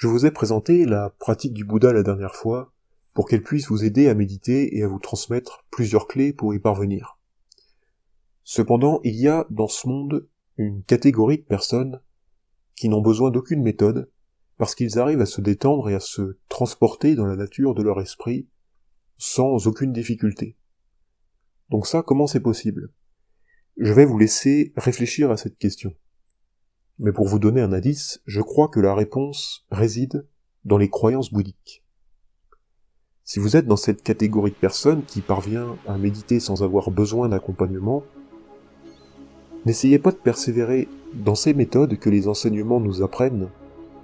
Je vous ai présenté la pratique du Bouddha la dernière fois pour qu'elle puisse vous aider à méditer et à vous transmettre plusieurs clés pour y parvenir. Cependant, il y a dans ce monde une catégorie de personnes qui n'ont besoin d'aucune méthode parce qu'ils arrivent à se détendre et à se transporter dans la nature de leur esprit sans aucune difficulté. Donc ça, comment c'est possible ? Je vais vous laisser réfléchir à cette question. Mais pour vous donner un indice, je crois que la réponse réside dans les croyances bouddhiques. Si vous êtes dans cette catégorie de personnes qui parvient à méditer sans avoir besoin d'accompagnement, n'essayez pas de persévérer dans ces méthodes que les enseignements nous apprennent,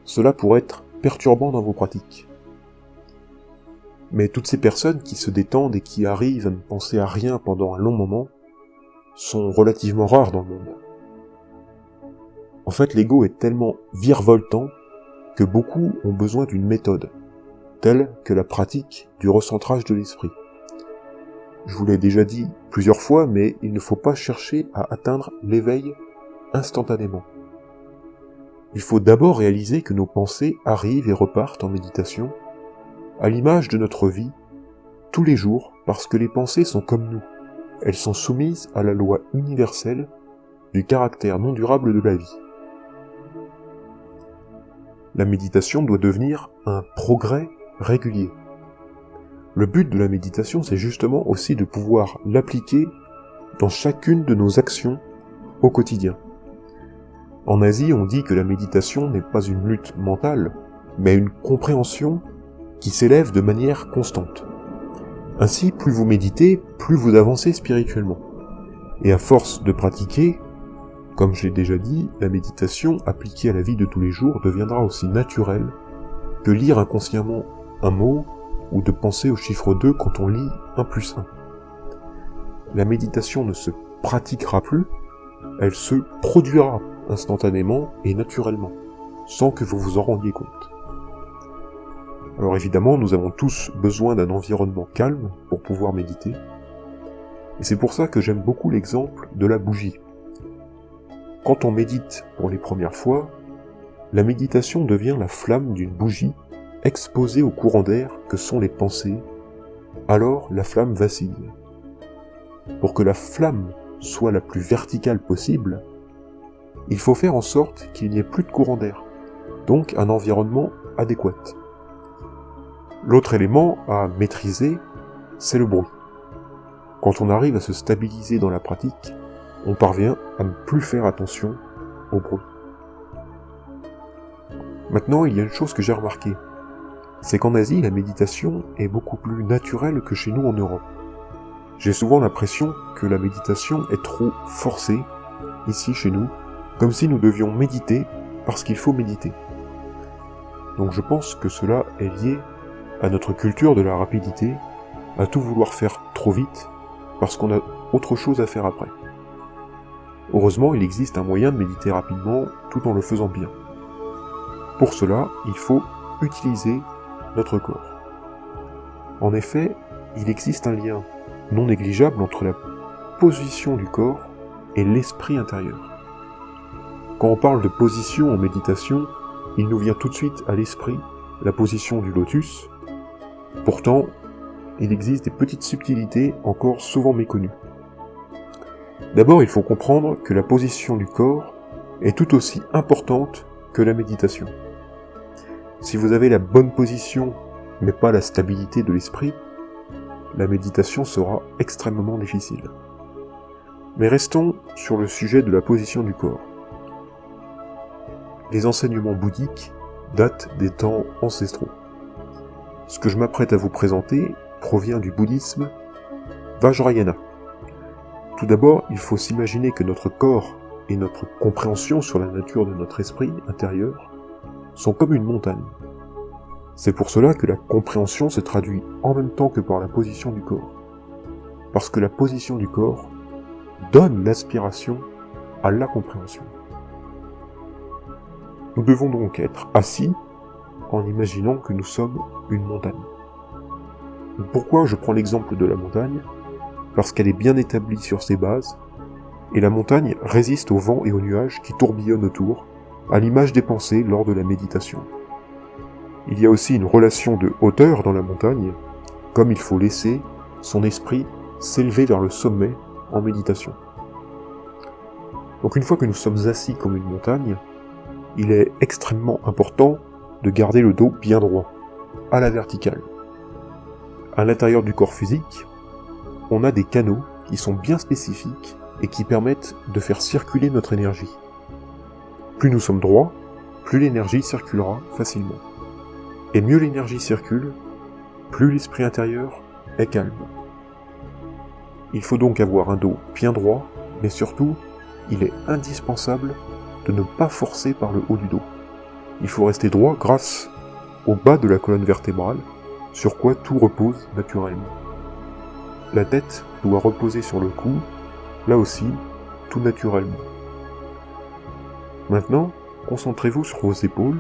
cela pourrait être perturbant dans vos pratiques. Mais toutes ces personnes qui se détendent et qui arrivent à ne penser à rien pendant un long moment sont relativement rares dans le monde. En fait, l'ego est tellement virevoltant que beaucoup ont besoin d'une méthode, telle que la pratique du recentrage de l'esprit. Je vous l'ai déjà dit plusieurs fois, mais il ne faut pas chercher à atteindre l'éveil instantanément. Il faut d'abord réaliser que nos pensées arrivent et repartent en méditation, à l'image de notre vie, tous les jours, parce que les pensées sont comme nous. Elles sont soumises à la loi universelle du caractère non durable de la vie. La méditation doit devenir un progrès régulier. Le but de la méditation, c'est justement aussi de pouvoir l'appliquer dans chacune de nos actions au quotidien. En Asie, on dit que la méditation n'est pas une lutte mentale, mais une compréhension qui s'élève de manière constante. Ainsi, plus vous méditez, plus vous avancez spirituellement. Et à force de pratiquer, comme je l'ai déjà dit, la méditation appliquée à la vie de tous les jours deviendra aussi naturelle que lire inconsciemment un mot ou de penser au chiffre 2 quand on lit 1 plus 1. La méditation ne se pratiquera plus, elle se produira instantanément et naturellement, sans que vous vous en rendiez compte. Alors évidemment, nous avons tous besoin d'un environnement calme pour pouvoir méditer, et c'est pour ça que j'aime beaucoup l'exemple de la bougie. Quand on médite pour les premières fois, la méditation devient la flamme d'une bougie exposée au courant d'air que sont les pensées, alors la flamme vacille. Pour que la flamme soit la plus verticale possible, il faut faire en sorte qu'il n'y ait plus de courant d'air, donc un environnement adéquat. L'autre élément à maîtriser, c'est le bruit. Quand on arrive à se stabiliser dans la pratique, on parvient à ne plus faire attention au bruit. Maintenant, il y a une chose que j'ai remarquée, c'est qu'en Asie, la méditation est beaucoup plus naturelle que chez nous en Europe. J'ai souvent l'impression que la méditation est trop forcée, ici chez nous, comme si nous devions méditer parce qu'il faut méditer. Donc je pense que cela est lié à notre culture de la rapidité, à tout vouloir faire trop vite, parce qu'on a autre chose à faire après. Heureusement, il existe un moyen de méditer rapidement tout en le faisant bien. Pour cela, il faut utiliser notre corps. En effet, il existe un lien non négligeable entre la position du corps et l'esprit intérieur. Quand on parle de position en méditation, il nous vient tout de suite à l'esprit la position du lotus. Pourtant, il existe des petites subtilités encore souvent méconnues. D'abord, il faut comprendre que la position du corps est tout aussi importante que la méditation. Si vous avez la bonne position, mais pas la stabilité de l'esprit, la méditation sera extrêmement difficile. Mais restons sur le sujet de la position du corps. Les enseignements bouddhiques datent des temps ancestraux. Ce que je m'apprête à vous présenter provient du bouddhisme Vajrayana. Tout d'abord, il faut s'imaginer que notre corps et notre compréhension sur la nature de notre esprit intérieur sont comme une montagne. C'est pour cela que la compréhension se traduit en même temps que par la position du corps. Parce que la position du corps donne l'aspiration à la compréhension. Nous devons donc être assis en imaginant que nous sommes une montagne. Pourquoi je prends l'exemple de la montagne ? Parce qu'elle est bien établie sur ses bases, et la montagne résiste au vent et aux nuages qui tourbillonnent autour, à l'image des pensées lors de la méditation. Il y a aussi une relation de hauteur dans la montagne, comme il faut laisser son esprit s'élever vers le sommet en méditation. Donc une fois que nous sommes assis comme une montagne, il est extrêmement important de garder le dos bien droit, à la verticale. À l'intérieur du corps physique, on a des canaux qui sont bien spécifiques et qui permettent de faire circuler notre énergie. Plus nous sommes droits, plus l'énergie circulera facilement. Et mieux l'énergie circule, plus l'esprit intérieur est calme. Il faut donc avoir un dos bien droit, mais surtout, il est indispensable de ne pas forcer par le haut du dos. Il faut rester droit grâce au bas de la colonne vertébrale, sur quoi tout repose naturellement. La tête doit reposer sur le cou, là aussi, tout naturellement. Maintenant, concentrez-vous sur vos épaules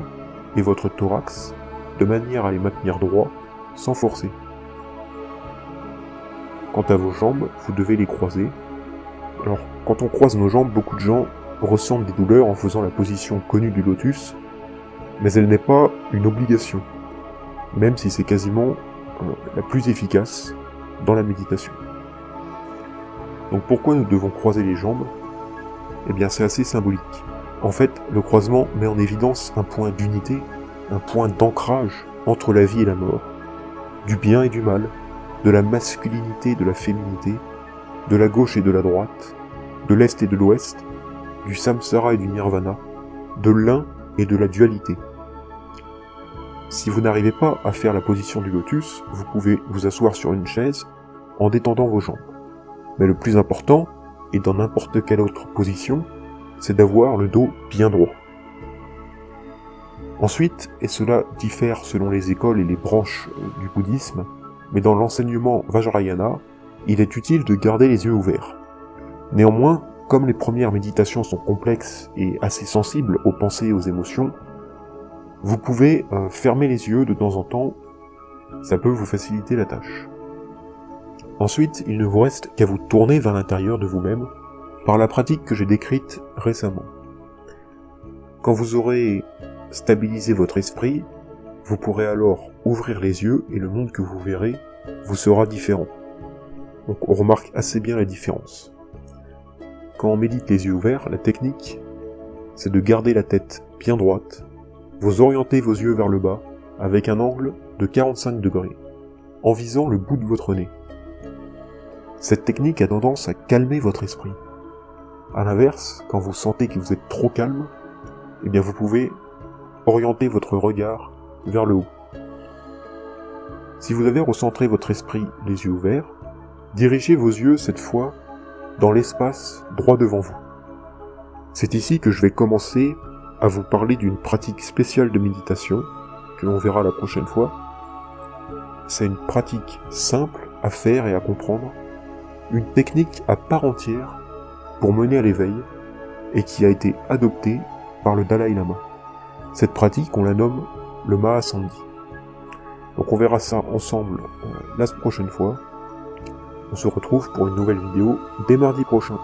et votre thorax, de manière à les maintenir droits, sans forcer. Quant à vos jambes, vous devez les croiser. Alors, quand on croise nos jambes, beaucoup de gens ressentent des douleurs en faisant la position connue du lotus, mais elle n'est pas une obligation, même si c'est quasiment la plus efficace dans la méditation. Donc pourquoi nous devons croiser les jambes ? Eh bien c'est assez symbolique. En fait, le croisement met en évidence un point d'unité, un point d'ancrage entre la vie et la mort, du bien et du mal, de la masculinité et de la féminité, de la gauche et de la droite, de l'est et de l'ouest, du samsara et du nirvana, de l'un et de la dualité. Si vous n'arrivez pas à faire la position du lotus, vous pouvez vous asseoir sur une chaise en détendant vos jambes. Mais le plus important, et dans n'importe quelle autre position, c'est d'avoir le dos bien droit. Ensuite, et cela diffère selon les écoles et les branches du bouddhisme, mais dans l'enseignement Vajrayana, il est utile de garder les yeux ouverts. Néanmoins, comme les premières méditations sont complexes et assez sensibles aux pensées et aux émotions, vous pouvez fermer les yeux de temps en temps, ça peut vous faciliter la tâche. Ensuite, il ne vous reste qu'à vous tourner vers l'intérieur de vous-même par la pratique que j'ai décrite récemment. Quand vous aurez stabilisé votre esprit, vous pourrez alors ouvrir les yeux et le monde que vous verrez vous sera différent. Donc on remarque assez bien la différence. Quand on médite les yeux ouverts, la technique, c'est de garder la tête bien droite, vous orientez vos yeux vers le bas avec un angle de 45 degrés, en visant le bout de votre nez. Cette technique a tendance à calmer votre esprit. A l'inverse, quand vous sentez que vous êtes trop calme, eh bien vous pouvez orienter votre regard vers le haut. Si vous avez recentré votre esprit les yeux ouverts, dirigez vos yeux cette fois dans l'espace droit devant vous. C'est ici que je vais commencer à vous parler d'une pratique spéciale de méditation, que l'on verra la prochaine fois. C'est une pratique simple à faire et à comprendre, une technique à part entière pour mener à l'éveil, et qui a été adoptée par le Dalai Lama. Cette pratique, on la nomme le Mahasandhi. Donc on verra ça ensemble la prochaine fois. On se retrouve pour une nouvelle vidéo dès mardi prochain.